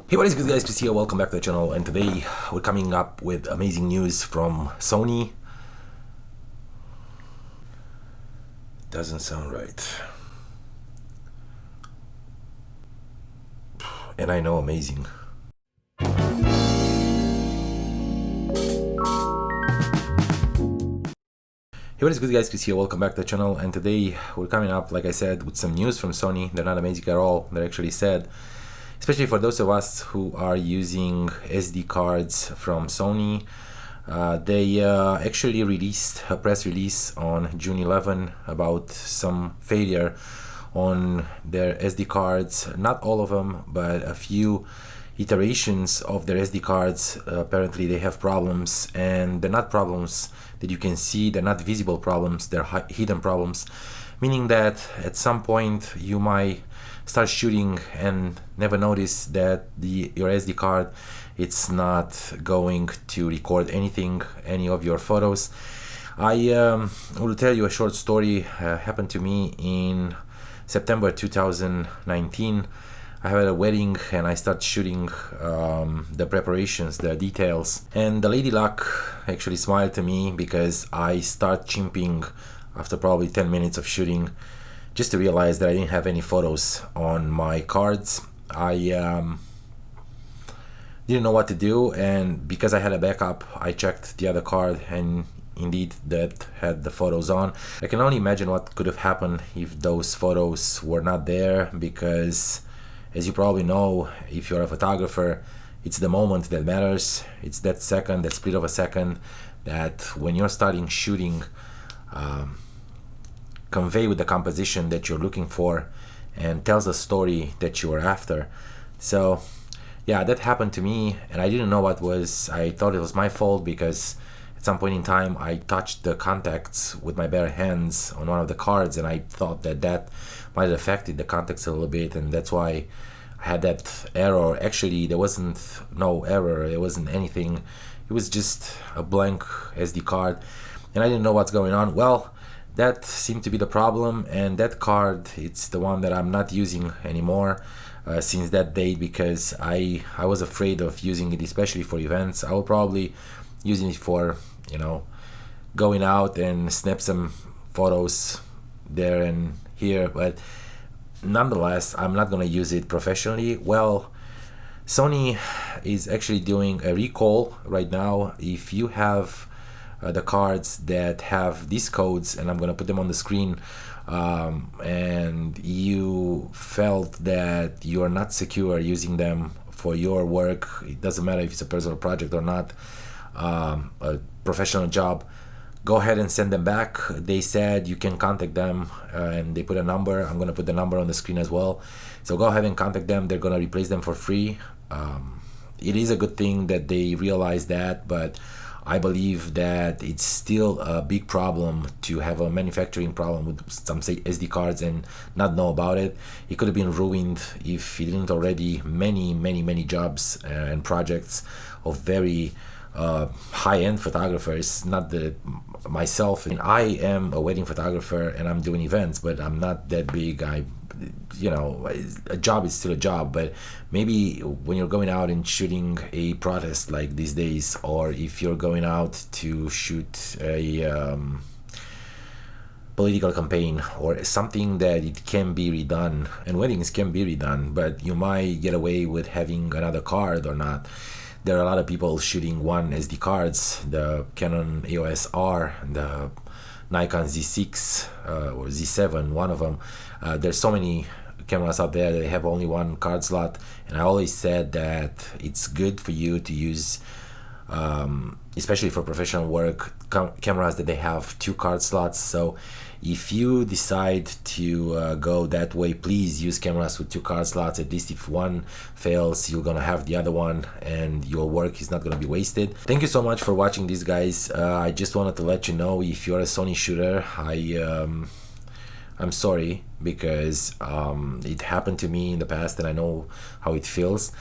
Hey, what is good, guys? Chris here. Welcome back to the channel, and today we're coming up with amazing news from Sony. Doesn't sound right. And I know amazing. Hey, what is good, guys? Chris here. Welcome back to the channel, and today we're coming up, like I said, with some news from Sony. They're not amazing at all. They're actually sad, especially for those of us who are using SD cards from Sony. They actually released a press release on June 11 about some failure on their SD cards. Not all of them, but a few iterations of their SD cards. Apparently they have problems, and they're not problems that you can see, they're not visible problems, they're hidden problems, meaning that at some point you might start shooting and never notice that your SD card, it's not going to record any of your photos. I will tell you a short story. Happened to me in September 2019. I had a wedding and I started shooting the preparations, the details, and the lady luck actually smiled to me because I start chimping after probably 10 minutes of shooting, just to realize that I didn't have any photos on my cards. I didn't know what to do, and because I had a backup, I checked the other card, and indeed that had the photos on. I can only imagine what could have happened if those photos were not there, because as you probably know, if you're a photographer, it's the moment that matters. It's that second, that split of a second, that when you're starting shooting, convey with the composition that you're looking for and tells the story that you were after. So yeah, that happened to me, and I didn't know what was. I thought it was my fault because at some point in time I touched the contacts with my bare hands on one of the cards, and I thought that might have affected the contacts a little bit, and that's why I had that error. Actually, there wasn't no error, there wasn't anything. It was just a blank SD card, and I didn't know what's going on. Well, that seemed to be the problem, and that card, it's the one that I'm not using anymore since that date, because I was afraid of using it, especially for events. I will probably using it for, going out and snap some photos there and here, but nonetheless I'm not going to use it professionally. Well, Sony is actually doing a recall right now. If you have the cards that have these codes, and I'm going to put them on the screen, and you felt that you are not secure using them for your work, it doesn't matter if it's a personal project or not, a professional job, go ahead and send them back. They said you can contact them, and they put a number. I'm going to put the number on the screen as well, so go ahead and contact them. They're going to replace them for free. It is a good thing that they realize that, but I believe that it's still a big problem to have a manufacturing problem with some, say, SD cards and not know about it. It could have been ruined if it didn't already. Many jobs and projects of very high-end photographers, not myself. And I am a wedding photographer and I'm doing events, but I'm not that big. A job is still a job, but maybe when you're going out and shooting a protest like these days, or if you're going out to shoot a political campaign or something that it can be redone, and weddings can be redone, but you might get away with having another card or not. There are a lot of people shooting one SD cards, the Canon EOS R, the Nikon Z6 or Z7, one of them. There's so many cameras out there that they have only one card slot, and I always said that it's good for you to use, especially for professional work, cameras that they have two card slots. So if you decide to go that way, please use cameras with two card slots. At least if one fails, you're gonna have the other one and your work is not gonna be wasted. Thank you so much for watching this, guys. I just wanted to let you know, if you're a Sony shooter, I'm sorry, because it happened to me in the past and I know how it feels.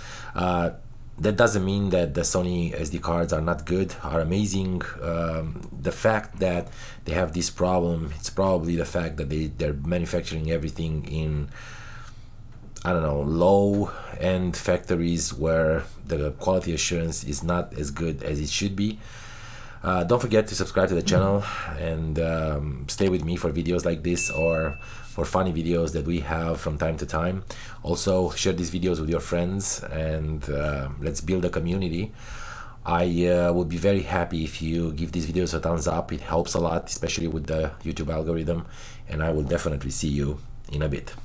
That doesn't mean that the Sony SD cards are not good, are amazing. The fact that they have this problem, it's probably the fact that they're manufacturing everything in I don't know, low-end factories where the quality assurance is not as good as it should be. Don't forget to subscribe to the channel and stay with me for videos like this or for funny videos that we have from time to time. Also, share these videos with your friends and let's build a community. I would be very happy if you give these videos a thumbs up. It helps a lot, especially with the YouTube algorithm, and I will definitely see you in a bit.